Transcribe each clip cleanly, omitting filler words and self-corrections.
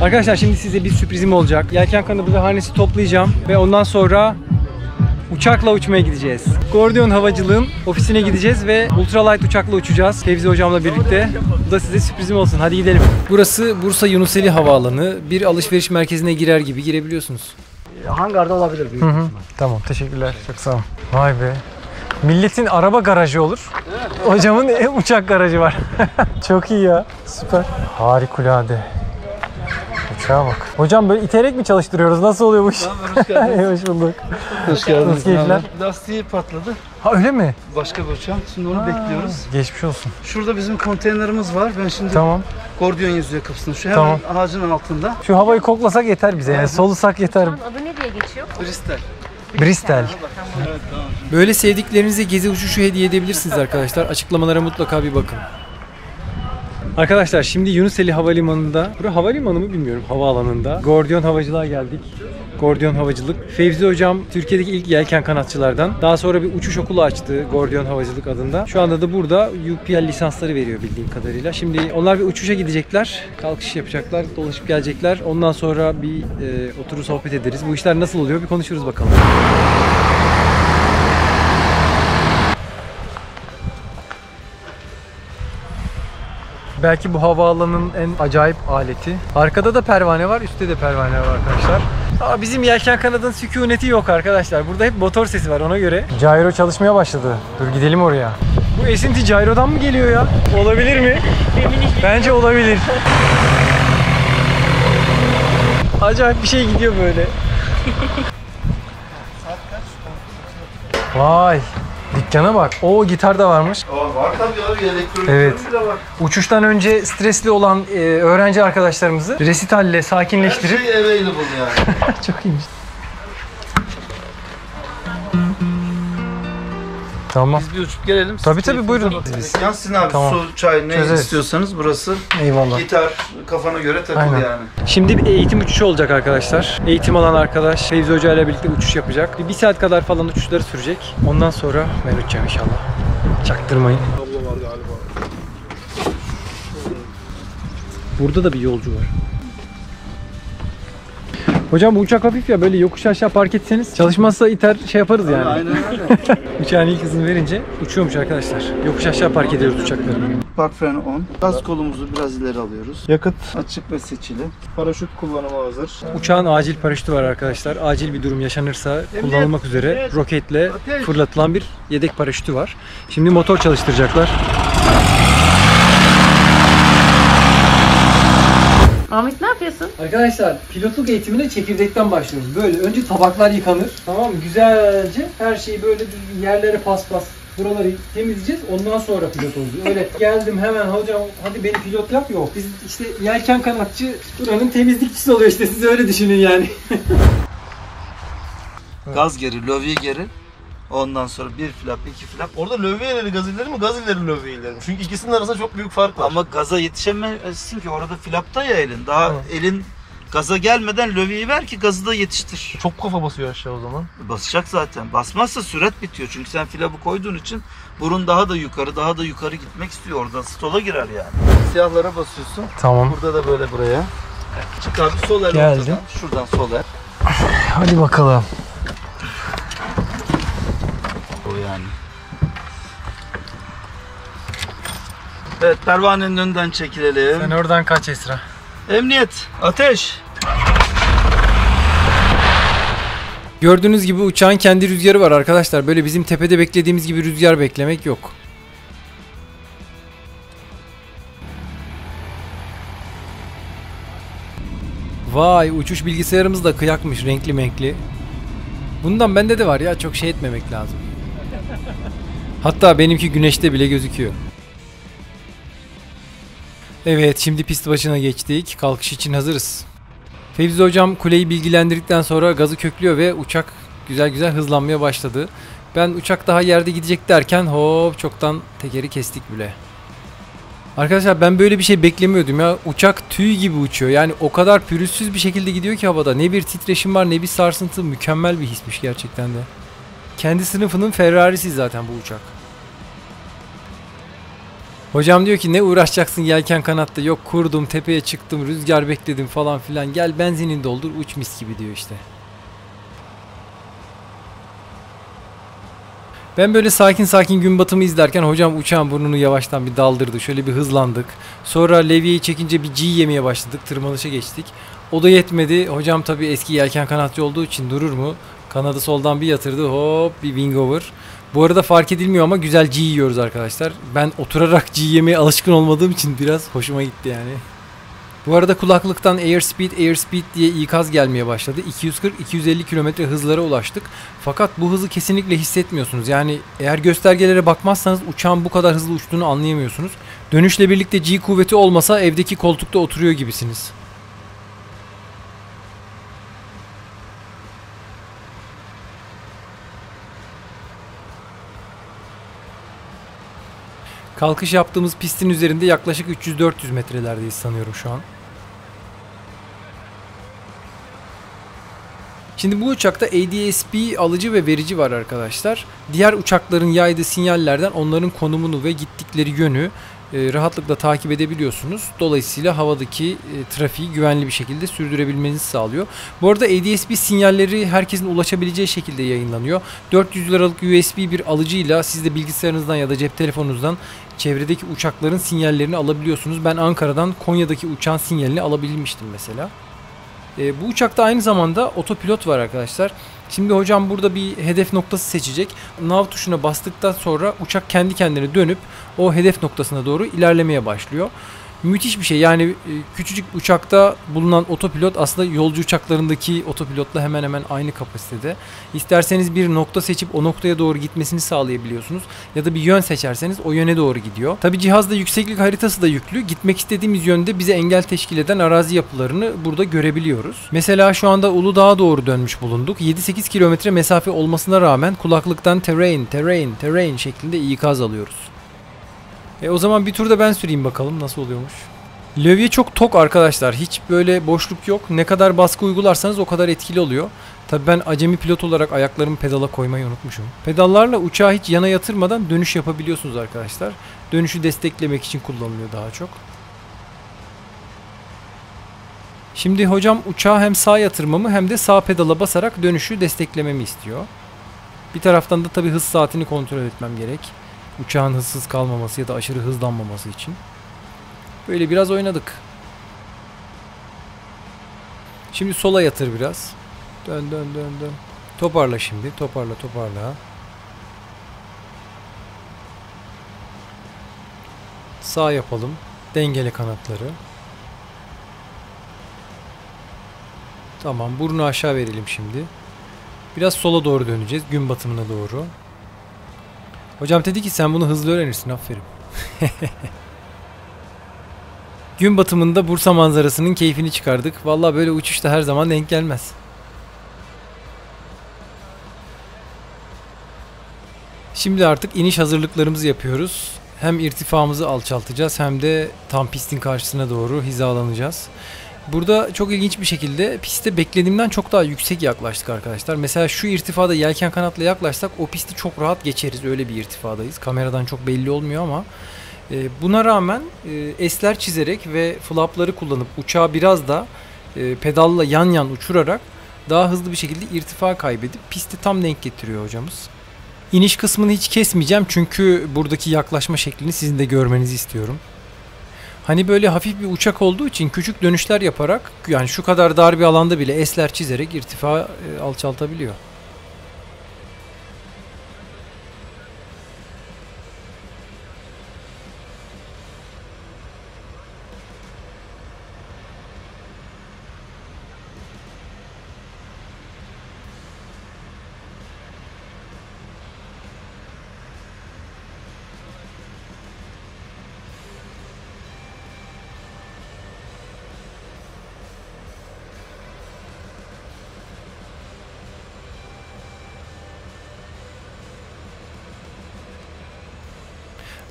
Arkadaşlar şimdi size bir sürprizim olacak. Yelken kanadı ve harnesi toplayacağım ve ondan sonra uçakla uçmaya gideceğiz. Gordion Havacılığın ofisine gideceğiz ve ultralight uçakla uçacağız. Fevzi hocamla birlikte. Bu da size sürprizim olsun. Hadi gidelim. Burası Bursa Yunuseli Havaalanı. Bir alışveriş merkezine girer gibi girebiliyorsunuz. Hangarda olabilir büyük ihtimal. Tamam, teşekkürler. Çok sağ ol. Vay be. Milletin araba garajı olur. Hocamın uçak garajı var. Çok iyi ya. Süper. Harikulade. Uçağa bak. Hocam böyle iterek mi çalıştırıyoruz? Nasıl oluyor bu iş? Tamam, hoş geldiniz. Hoş bulduk. Hoş geldiniz. Nasıl keyifler? Lastiği patladı. Ha öyle mi? Başka bir uçağın. Şimdi onu bekliyoruz. Geçmiş olsun. Şurada bizim konteynerimiz var. Ben şimdi Tamam. Gordion yazıyor kapısında. Şu hemen Tamam. ağacın altında. Şu havayı koklasak yeter bize. Yani solusak yeter. Adı ne diye geçiyor? Bristol. Bristol. Evet, tamam. Böyle sevdiklerinize gezi uçuşu hediye edebilirsiniz arkadaşlar. Açıklamalara mutlaka bir bakın. Arkadaşlar şimdi Yunuseli Havalimanı'nda, burası havalimanı mı bilmiyorum, havaalanında Gordion Havacılığa geldik. Gordion Havacılık. Fevzi hocam Türkiye'deki ilk yelken kanatçılardan. Daha sonra bir uçuş okulu açtı Gordion Havacılık adında. Şu anda da burada UPL lisansları veriyor bildiğim kadarıyla. Şimdi onlar bir uçuşa gidecekler. Kalkış yapacaklar, dolaşıp gelecekler. Ondan sonra bir oturur sohbet ederiz. Bu işler nasıl oluyor bir konuşuruz bakalım. Belki bu havaalanının en acayip aleti. Arkada da pervane var, üstte de pervane var arkadaşlar. Ama bizim yelken kanadının sükuneti yok arkadaşlar. Burada hep motor sesi var ona göre. Gyro çalışmaya başladı. Dur gidelim oraya. Bu esinti gyro'dan mı geliyor ya? Olabilir mi? Bence olabilir. Acayip bir şey gidiyor böyle. Vay. Dükkana bak. O gitar da varmış. Var tabii abi. Elektronik Evet. bile var. Uçuştan önce stresli olan öğrenci arkadaşlarımızı resitalle sakinleştirip... Her şey available yani. Çok iyiymiş. Tamam. Biz bir uçup gelelim. Tabii buyurun. Yansın abi, Tamam. su, çay ne Çözeriz. istiyorsanız burası. Eyvallah. Gitar kafana göre takıl Aynen. yani. Şimdi bir eğitim uçuşu olacak arkadaşlar. Eğitim alan arkadaş Fevzi Hoca ile birlikte uçuş yapacak. Bir saat kadar falan uçuşları sürecek. Ondan sonra ben uçacağım inşallah. Çaktırmayın. Burada da bir yolcu var. Hocam bu uçak hafif ya, böyle yokuş aşağı park etseniz çalışmazsa iter şey yaparız yani. Aynen öyle. Uçağın ilk hızını verince uçuyormuş arkadaşlar. Yokuş aşağı park ediyoruz uçakları. Park freni on. Gaz kolumuzu biraz ileri alıyoruz. Yakıt açık ve seçili. Paraşüt kullanıma hazır. Uçağın acil paraşütü var arkadaşlar. Acil bir durum yaşanırsa kullanılmak üzere roketle fırlatılan bir yedek paraşütü var. Şimdi motor çalıştıracaklar. Ahmet ne yapıyorsun? Arkadaşlar pilotluk eğitimine çekirdekten başlıyoruz. Böyle önce tabaklar yıkanır. Tamam mı? Güzelce her şeyi böyle yerlere paspas. Buraları temizleyeceğiz. Ondan sonra pilot olacağız. Öyle geldim hemen hocam hadi beni pilot yap, yok. Biz işte yelken kanatçı buranın temizlikçisi oluyor işte, siz öyle düşünün yani. Gaz geri, lövye geri. Ondan sonra bir flap, iki flap. Orada lövye ileri gaz ileri mi, gaz ileri lövye ileri mi? Çünkü ikisinin arasında çok büyük fark var. Ama gaza yetişemezsin ki, orada flapta ya elin. Daha elin gaza gelmeden lövyeyi ver ki gazı da yetiştir. Çok kafa basıyor aşağı o zaman. Basacak zaten. Basmazsa sürat bitiyor. Çünkü sen flapı koyduğun için burun daha da yukarı gitmek istiyor. Oradan stola girer yani. Siyahlara basıyorsun. Tamam. Burada da böyle buraya. Çık abi sol el Geldim. ortadan. Şuradan sol el. Hadi bakalım. O yani. Evet, pervanenin önünden çekilelim. Sen oradan kaç Esra. Emniyet, ateş. Gördüğünüz gibi uçağın kendi rüzgarı var arkadaşlar. Böyle bizim tepede beklediğimiz gibi rüzgar beklemek yok. Vay, uçuş bilgisayarımız da kıyakmış, renkli menkli. Bundan bende de var ya, çok şey etmemek lazım. Hatta benimki güneşte bile gözüküyor. Evet, şimdi pist başına geçtik. Kalkış için hazırız. Fevzi hocam kuleyi bilgilendirdikten sonra gazı köklüyor ve uçak güzel güzel hızlanmaya başladı. Ben uçak daha yerde gidecek derken hop çoktan tekeri kestik bile. Arkadaşlar ben böyle bir şey beklemiyordum ya. Uçak tüy gibi uçuyor. Yani o kadar pürüzsüz bir şekilde gidiyor ki havada. Ne bir titreşim var ne bir sarsıntı. Mükemmel bir hismiş gerçekten de. Kendi sınıfının Ferrari'si zaten bu uçak. Hocam diyor ki ne uğraşacaksın yelken kanatta, yok kurdum tepeye çıktım rüzgar bekledim falan filan, gel benzinini doldur uç mis gibi diyor işte. Ben böyle sakin sakin gün batımı izlerken hocam uçağın burnunu yavaştan bir daldırdı. Şöyle bir hızlandık. Sonra levyeyi çekince bir G yemeye başladık. Tırmanışa geçtik. O da yetmedi. Hocam tabii eski yelken kanatçı olduğu için durur mu? Kanadı soldan bir yatırdı. Hop bir wing over. Bu arada fark edilmiyor ama güzel G yiyoruz arkadaşlar. Ben oturarak G yemeye alışkın olmadığım için biraz hoşuma gitti yani. Bu arada kulaklıktan airspeed diye ikaz gelmeye başladı. 240-250 km hızlara ulaştık. Fakat bu hızı kesinlikle hissetmiyorsunuz. Yani eğer göstergelere bakmazsanız uçağın bu kadar hızlı uçtuğunu anlayamıyorsunuz. Dönüşle birlikte G kuvveti olmasa evdeki koltukta oturuyor gibisiniz. Kalkış yaptığımız pistin üzerinde yaklaşık 300-400 metrelerdeyiz sanıyorum şu an. Şimdi bu uçakta ADS-B alıcı ve verici var arkadaşlar. Diğer uçakların yaydığı sinyallerden onların konumunu ve gittikleri yönü rahatlıkla takip edebiliyorsunuz. Dolayısıyla havadaki trafiği güvenli bir şekilde sürdürebilmenizi sağlıyor. Bu arada ADS-B sinyalleri herkesin ulaşabileceği şekilde yayınlanıyor. 400 liralık USB bir alıcıyla siz de bilgisayarınızdan ya da cep telefonunuzdan çevredeki uçakların sinyallerini alabiliyorsunuz. Ben Ankara'dan Konya'daki uçağın sinyalini alabilmiştim mesela. Bu uçakta aynı zamanda otopilot var arkadaşlar. Şimdi hocam burada bir hedef noktası seçecek. Nav tuşuna bastıktan sonra uçak kendi kendine dönüp o hedef noktasına doğru ilerlemeye başlıyor. Müthiş bir şey. Yani küçücük uçakta bulunan otopilot aslında yolcu uçaklarındaki otopilotla hemen hemen aynı kapasitede. İsterseniz bir nokta seçip o noktaya doğru gitmesini sağlayabiliyorsunuz. Ya da bir yön seçerseniz o yöne doğru gidiyor. Tabi cihazda yükseklik haritası da yüklü. Gitmek istediğimiz yönde bize engel teşkil eden arazi yapılarını burada görebiliyoruz. Mesela şu anda Uludağ'a doğru dönmüş bulunduk. 7-8 kilometre mesafe olmasına rağmen kulaklıktan terrain şeklinde ikaz alıyoruz. O zaman bir turda ben süreyim bakalım nasıl oluyormuş. Lövye çok tok arkadaşlar. Hiç böyle boşluk yok. Ne kadar baskı uygularsanız o kadar etkili oluyor. Tabii ben acemi pilot olarak ayaklarımı pedala koymayı unutmuşum. Pedallarla uçağı hiç yana yatırmadan dönüş yapabiliyorsunuz arkadaşlar. Dönüşü desteklemek için kullanılıyor daha çok. Şimdi hocam uçağı hem sağ yatırmamı hem de sağ pedala basarak dönüşü desteklememi istiyor. Bir taraftan da tabii hız saatini kontrol etmem gerek. Uçağın hızsız kalmaması ya da aşırı hızlanmaması için. Böyle biraz oynadık. Şimdi sola yatır biraz. Dön. Toparla şimdi. Toparla. Sağ yapalım. Dengele kanatları. Tamam. Burnu aşağı verelim şimdi. Biraz sola doğru döneceğiz. Gün batımına doğru. Hocam dedi ki sen bunu hızlı öğrenirsin, aferin. Gün batımında Bursa manzarasının keyfini çıkardık. Vallahi böyle uçuşta her zaman denk gelmez. Şimdi artık iniş hazırlıklarımızı yapıyoruz. Hem irtifamızı alçaltacağız hem de tam pistin karşısına doğru hizalanacağız. Burada çok ilginç bir şekilde piste beklediğimden çok daha yüksek yaklaştık arkadaşlar. Mesela şu irtifada yelken kanatla yaklaşsak o pisti çok rahat geçeriz. Öyle bir irtifadayız. Kameradan çok belli olmuyor ama buna rağmen esler çizerek ve flapları kullanıp uçağı biraz da pedalla yan uçurarak daha hızlı bir şekilde irtifa kaybedip pisti tam denk getiriyor hocamız. İniş kısmını hiç kesmeyeceğim çünkü buradaki yaklaşma şeklini sizin de görmenizi istiyorum. Hani böyle hafif bir uçak olduğu için küçük dönüşler yaparak yani şu kadar dar bir alanda bile esler çizerek irtifa alçaltabiliyor.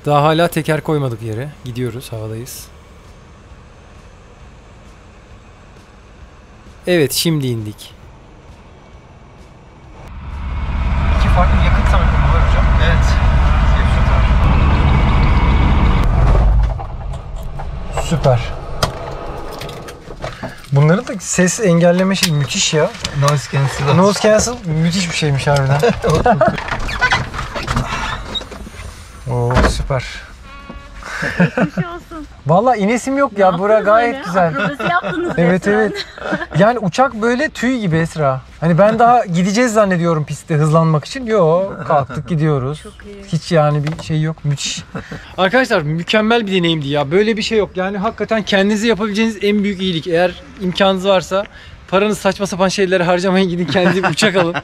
Daha hala teker koymadık yere. Gidiyoruz, havadayız. Evet, şimdi indik. İki farklı yakıt tanımı var hocam. Evet. Süper. Bunların da ses engelleme şey müthiş ya. Noise cancel. Noise cancel müthiş bir şeymiş harbiden. Oo süper. Vallahi inesim yok ya. Bura gayet güzel. Akrobasi yaptınız Evet resmen. evet. Yani uçak böyle tüy gibi Esra. Hani ben daha gideceğiz zannediyorum pistte hızlanmak için. Yo, kalktık gidiyoruz. Çok iyi. Hiç yani bir şey yok. Müthiş. Arkadaşlar mükemmel bir deneyimdi ya. Böyle bir şey yok. Yani hakikaten kendinize yapabileceğiniz en büyük iyilik. Eğer imkanınız varsa paranız saçma sapan şeylere harcamayın, gidin kendinize bir uçak alın.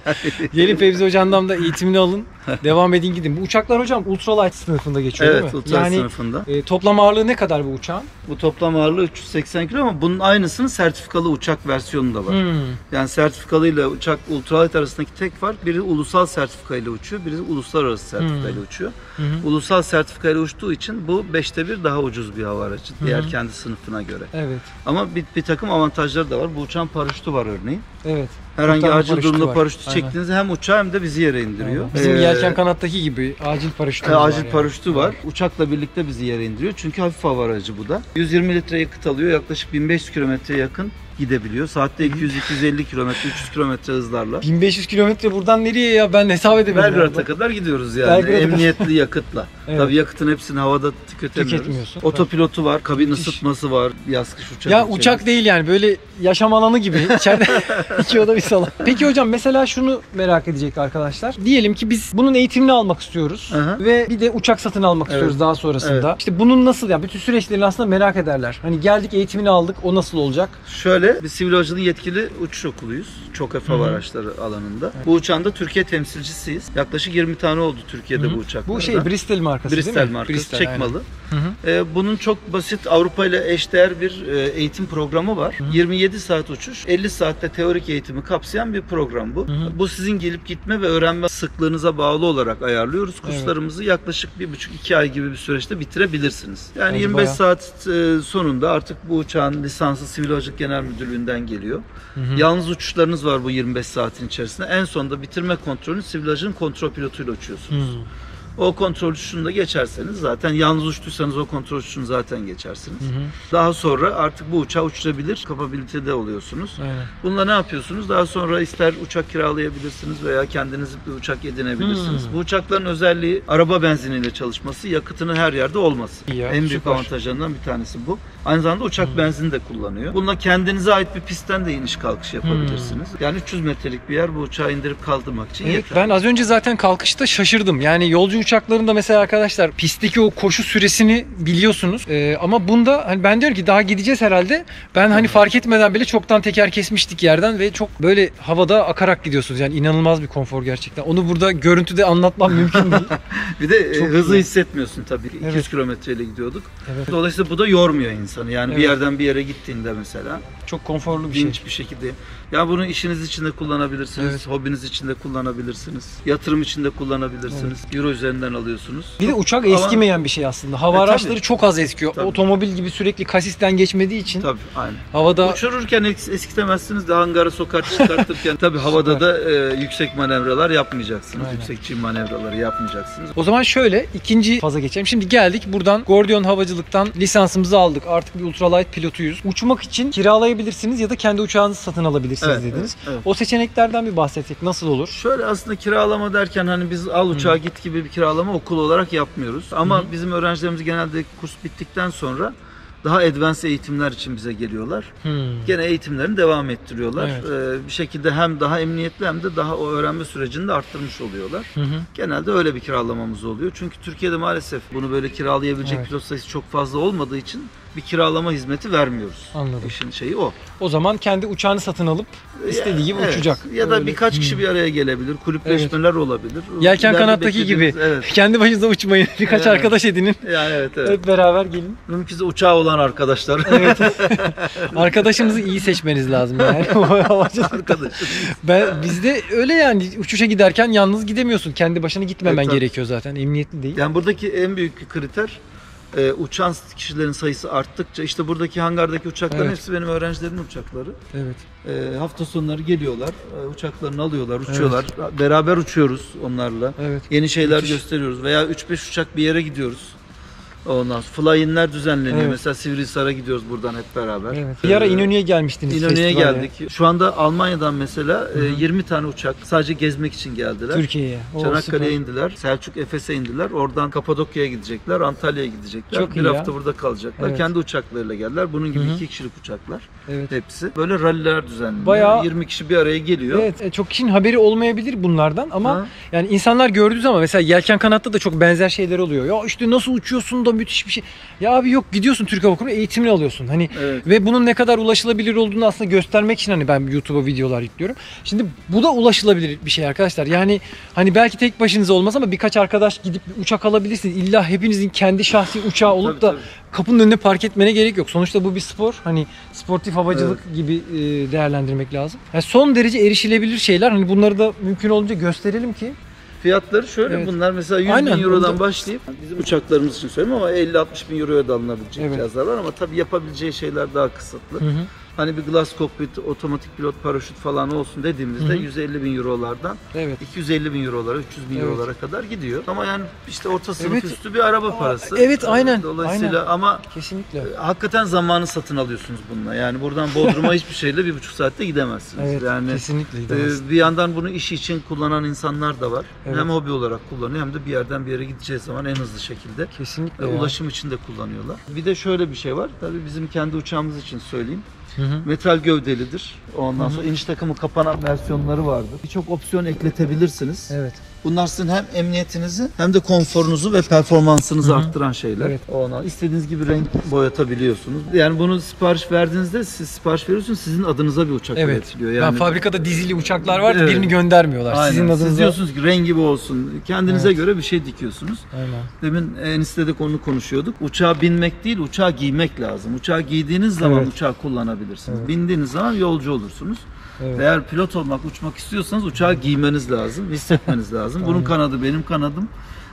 Gelin Fevzi Hocam'dan da eğitimini alın. Devam edin gidin. Bu uçaklar hocam ultralight sınıfında geçiyor değil mi? Evet, ultralight sınıfında. Toplam ağırlığı ne kadar bu uçağın? Bu toplam ağırlığı 380 kilo ama bunun aynısının sertifikalı uçak versiyonu da var. Yani sertifikalıyla uçak ultralight arasındaki tek fark, biri ulusal sertifikayla uçuyor, biri uluslararası sertifikayla uçuyor. Ulusal sertifikayla uçtuğu için bu 5'te 1 daha ucuz bir hava aracı diğer kendi sınıfına göre. Evet. Ama bir takım avantajları da var. Bu uçağın paraşütü var örneğin. Evet. Herhangi Kurtarma acil paraşütü durumda var. paraşütü Aynen. çektiğinizde hem uçağı hem de bizi yere indiriyor. Bizim yelken kanattaki gibi acil paraşütü var. Acil yani. paraşütü var. Uçakla birlikte bizi yere indiriyor. Çünkü hafif hava aracı bu da. 120 litre yakıt alıyor. Yaklaşık 1500 kilometreye yakın gidebiliyor. Saatte 200-250 kilometre, 300 kilometre hızlarla. 1500 kilometre buradan nereye ya? Ben hesap edemedim. Belgrad'a kadar gidiyoruz yani. Belgrad'a Emniyetli yakıtla. Evet. Tabii yakıtın hepsini havada tüketemiyoruz. Tüketmiyorsun. Otopilotu var, kabin Müthiş. ısıtması var. Yaz kış uçak. Ya içeriz. uçak değil yani, böyle yaşam alanı gibi. İçeride 2 oda bir salon. Peki hocam mesela şunu merak edecek arkadaşlar. Diyelim ki biz bunun eğitimini almak istiyoruz. Aha. Ve bir de uçak satın almak Evet. istiyoruz daha sonrasında. Evet. İşte bunun nasıl, ya bütün süreçlerini aslında merak ederler. Hani geldik eğitimini aldık, o nasıl olacak? Şöyle, biz sivil havacılığın yetkili uçuş okuluyuz. ÇOKEF hava araçları alanında. Bu uçağın da Türkiye temsilcisiyiz. Yaklaşık 20 tane oldu Türkiye'de bu uçaklardan. Bu şey Bristol markası değil mi? Bristol markası, çek aynen. malı. Bunun çok basit, Avrupa ile eşdeğer bir eğitim programı var. 27 saat uçuş, 50 saatte teorik eğitimi kapsayan bir program bu. Bu sizin gelip gitme ve öğrenme sıklığınıza bağlı olarak ayarlıyoruz. Kurslarımızı yaklaşık 1,5-2 ay gibi bir süreçte bitirebilirsiniz. Yani Bence 25 bayağı. saat sonunda artık bu uçağın lisansı Sivil Havacılık Genel Müdürlüğü'nden geliyor. Yalnız uçuşlarınız var bu 25 saatin içerisinde. En sonunda bitirme kontrolünü Sivil Havacılığın kontrol pilotuyla uçuyorsunuz. O kontrol uçuşunu da geçerseniz zaten, yalnız uçtuysanız o kontrol uçuşunu zaten geçersiniz. Daha sonra artık bu uçağı uçurabilir kapabilitede oluyorsunuz. Aynen. Bununla ne yapıyorsunuz? Daha sonra ister uçak kiralayabilirsiniz veya kendiniz bir uçak edinebilirsiniz. Bu uçakların özelliği araba benziniyle çalışması, yakıtının her yerde olması. İyi ya, En büyük süper. avantajlarından bir tanesi bu. Aynı zamanda uçak benzini de kullanıyor. Bununla kendinize ait bir pistten de iniş kalkış yapabilirsiniz. Yani 300 metrelik bir yer bu uçağı indirip kaldırmak için Evet, yeter. ben az önce zaten kalkışta şaşırdım. Yani yolcu uçaklarında mesela arkadaşlar pistteki o koşu süresini biliyorsunuz. Ama bunda hani ben diyorum ki daha gideceğiz herhalde. Ben hani fark etmeden bile çoktan teker kesmiştik yerden ve çok böyle havada akarak gidiyorsunuz. Yani inanılmaz bir konfor gerçekten. Onu burada görüntüde anlatmam mümkün değil. Bir de Çok hızı iyi. hissetmiyorsun tabii. 200 Evet. kilometreyle gidiyorduk. Evet. Dolayısıyla bu da yormuyor insanı. Yani bir Evet. yerden bir yere gittiğinde mesela Çok konforlu bir şey. dinç bir şekilde. Ya bunu işiniz için de kullanabilirsiniz, Evet. hobiniz için de kullanabilirsiniz, yatırım için de kullanabilirsiniz. Euro üzerinden alıyorsunuz. Bir de uçak eskimeyen bir şey aslında. Hava tabii. araçları çok az eskiyor. Tabii. Otomobil gibi sürekli kasisten geçmediği için Tabii, aynen. havada Uçururken eskitemezsiniz de hangara sokar çıkartırken tabii havada da yüksek manevralar yapmayacaksınız. Aynen. Yüksek çim manevraları yapmayacaksınız. O zaman şöyle ikinci faza geçelim. Şimdi geldik buradan Gordion Havacılık'tan lisansımızı aldık. Artık bir ultralight pilotuyuz. Uçmak için kiralayabilirsiniz ya da kendi uçağınızı satın alabilirsiniz Evet, dediniz. evet, evet. O seçeneklerden bir bahsetsek nasıl olur? Şöyle, aslında kiralama derken hani biz al uçağa git gibi bir kiralama okul olarak yapmıyoruz. Ama bizim öğrencilerimiz genelde kurs bittikten sonra daha advanced eğitimler için bize geliyorlar. Gene eğitimlerini devam ettiriyorlar. Evet. Bir şekilde hem daha emniyetli hem de daha o öğrenme sürecini de arttırmış oluyorlar. Genelde öyle bir kiralamamız oluyor. Çünkü Türkiye'de maalesef bunu böyle kiralayabilecek Evet. pilot sayısı çok fazla olmadığı için bir kiralama hizmeti vermiyoruz. Anladım. İşin şeyi o. O zaman kendi uçağını satın alıp istediği gibi Evet. uçacak. Ya da Öyle. birkaç kişi bir araya gelebilir. Kulüpleşmeler olabilir. Yelken İleride kanattaki gibi. beklediğimiz- Evet. Kendi başınıza uçmayın. Birkaç Yani. arkadaş edinin. Yani evet. Hep beraber gelin. Mümkünse uçağı olan arkadaşlar. Evet. Arkadaşımızı iyi seçmeniz lazım yani. Arkadaş. Bizde öyle yani, uçuşa giderken yalnız gidemiyorsun. Kendi başına gitmemen Evet, tabii. gerekiyor zaten. Emniyetli değil. Yani buradaki en büyük kriter uçan kişilerin sayısı arttıkça, işte buradaki hangardaki uçakların Evet. hepsi benim öğrencilerimin uçakları. Evet. Hafta sonları geliyorlar, uçaklarını alıyorlar, uçuyorlar. Beraber uçuyoruz onlarla. Evet. Yeni şeyler Müthiş. gösteriyoruz veya 3-5 uçak bir yere gidiyoruz. Ondan sonra fly-in'ler düzenleniyor. Evet. Mesela Sivrihisar'a gidiyoruz buradan hep beraber. Evet. Bir ara İnönü'ye gelmiştiniz. İnönü'ye festivale. geldik. Şu anda Almanya'dan mesela 20 tane uçak sadece gezmek için geldiler. Türkiye'ye. O Çanakkale'ye süper. indiler. Selçuk Efes'e indiler. Oradan Kapadokya'ya gidecekler. Antalya'ya gidecekler. Çok iyi bir ya. hafta burada kalacaklar. Evet. Kendi uçaklarıyla geldiler. Bunun gibi 2 kişilik uçaklar. Evet. Hepsi. Böyle ralliler düzenleniyor. Bayağı- 20 kişi bir araya geliyor. Evet, çok kişinin haberi olmayabilir bunlardan ama Ha. yani insanlar gördüğü zaman mesela yelken kanatta da çok benzer şeyler oluyor. Ya işte nasıl uçuyorsun da müthiş bir şey. Ya abi yok, gidiyorsun Türk Hava Kurumu'na eğitimini alıyorsun. Hani Evet. ve bunun ne kadar ulaşılabilir olduğunu aslında göstermek için hani ben YouTube'a videolar yüklüyorum. Şimdi bu da ulaşılabilir bir şey arkadaşlar. Yani hani belki tek başınıza olmaz ama birkaç arkadaş gidip bir uçak alabilirsiniz. İlla hepinizin kendi şahsi uçağı olup Tabii, da kapının önüne park etmene gerek yok. Sonuçta bu bir spor. Hani sportif havacılık gibi değerlendirmek lazım. Yani son derece erişilebilir şeyler. Hani bunları da mümkün olunca gösterelim ki. Fiyatları şöyle, Evet. bunlar mesela 100 Aynen, bin Euro'dan bunu- başlayıp bizim uçaklarımız için söylüyorum ama 50-60 bin Euro'ya da alınabilecek Evet. cihazlar var ama tabii yapabileceği şeyler daha kısıtlı. Hı hı. Hani bir glass cockpit, otomatik pilot, paraşüt falan olsun dediğimizde 150 bin Euro'lardan Evet. 250 bin Euro'lara, 300 bin Evet. Euro'lara kadar gidiyor. Ama yani işte orta sınıf Evet. üstü bir araba parası. evet, aynen, Dolayısıyla aynen. ama Kesinlikle. hakikaten zamanı satın alıyorsunuz bununla. Yani buradan Bodrum'a hiçbir şeyle 1,5 saatte gidemezsiniz. Evet, yani kesinlikle gidemezsin. bir yandan bunu iş için kullanan insanlar da var. Evet. Hem hobi olarak kullanıyor hem de bir yerden bir yere gideceği zaman en hızlı şekilde Kesinlikle. ya. ulaşım için de kullanıyorlar. Bir de şöyle bir şey var. Tabii bizim kendi uçağımız için söyleyeyim. Hı hı. Metal gövdelidir. Ondan sonra iniş takımı kapanan versiyonları vardır. Birçok opsiyon ekletebilirsiniz. Evet. Bunlar sizin hem emniyetinizi hem de konforunuzu ve performansınızı arttıran şeyler. Evet. Ondan istediğiniz gibi renk boyatabiliyorsunuz. Yani bunu sipariş verdiğinizde siz sipariş veriyorsunuz, sizin adınıza bir uçak Evet. üretiliyor. Yani Yani fabrikada dizili uçaklar var, Evet. birini göndermiyorlar. aynen. Sizin adınıza. Siz diyorsunuz ki rengi bu olsun. Kendinize Evet. göre bir şey dikiyorsunuz. Aynen. Demin Enis'te de konu konuşuyorduk. Uçağa binmek değil, uçağı giymek lazım. Uçağı giydiğiniz zaman Evet. uçağı kullanabilirsiniz. Evet. Bindiğiniz zaman yolcu olursunuz. Evet. Eğer pilot olmak, uçmak istiyorsanız uçağı giymeniz lazım, hissetmeniz lazım. Bunun kanadı benim kanadım.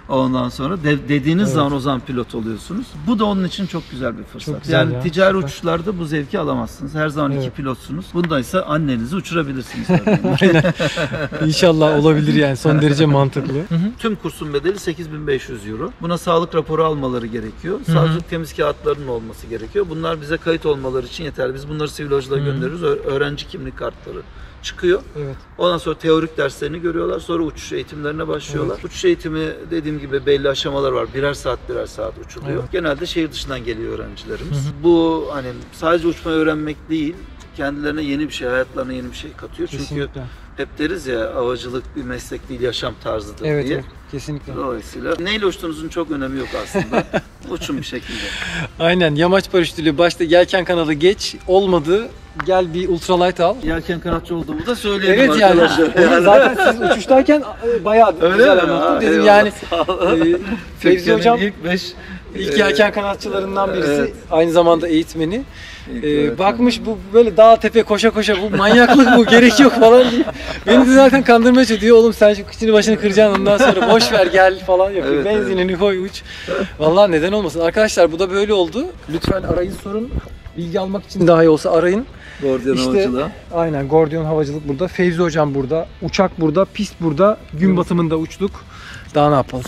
Ondan sonra dediğiniz zaman o zaman pilot oluyorsunuz. Bu da onun için çok güzel bir fırsat. Çok güzel Yani ya, ticari süper. uçuşlarda bu zevki alamazsınız. Her zaman iki Evet. pilotsunuz. Bunda ise annenizi uçurabilirsiniz. tabii. İnşallah olabilir yani, son derece mantıklı. Hı hı. Tüm kursun bedeli 8.500 euro. Buna sağlık raporu almaları gerekiyor. Sağlık temiz kağıtlarının olması gerekiyor. Bunlar bize kayıt olmaları için yeterli. Biz bunları sivil havacılığa gönderiyoruz. Öğrenci kimlik kartları çıkıyor. Evet. Ondan sonra teorik derslerini görüyorlar. Sonra uçuş eğitimlerine başlıyorlar. Uçuş eğitimi dediğim gibi belli aşamalar var. Birer saat uçuluyor. Evet. Genelde şehir dışından geliyor öğrencilerimiz. Bu hani sadece uçmayı öğrenmek değil, kendilerine yeni bir şey, hayatlarına yeni bir şey katıyor. Çünkü Kesinlikle. hep deriz ya, havacılık bir meslek değil, yaşam tarzıdır Evet, diye. evet, kesinlikle. Dolayısıyla neyle uçtuğunuzun çok önemi yok aslında. Uçun bir şekilde. Aynen, yamaç paraşütüyle başta yelken kanalı geç, olmadı gel bir ultralight al. Yelken kanatçı olduğumu da söyleyelim Evet yani, arkadaşlar. onu zaten siz uçuştayken bayağı Öyle güzel mi? anlattın. Ha, Dedim eyvallah, yani sağ olun. Fevzi Türkiye'nin hocam ilk 5 ilk yelken kanatçılarından birisi, Evet. aynı zamanda eğitmeni. öğretmen. Bakmış bu böyle dağ tepe koşa koşa, bu manyaklık bu, gerek yok falan diye. Beni de zaten kandırmaya çalışıyor. Oğlum sen şu kıçını başını kıracaksın, ondan sonra boş ver gel falan yapıyor. Evet, Benzinini koy uç. Vallahi neden olmasın. Arkadaşlar bu da böyle oldu. Lütfen arayın, sorun. Bilgi almak için dahi olsa arayın. Gordiyon İşte- havacılığa. Aynen, Gordiyon Havacılık burada. Fevzi hocam burada. Uçak burada. Pist burada. Gün batımında uçtuk. Daha ne yapalım.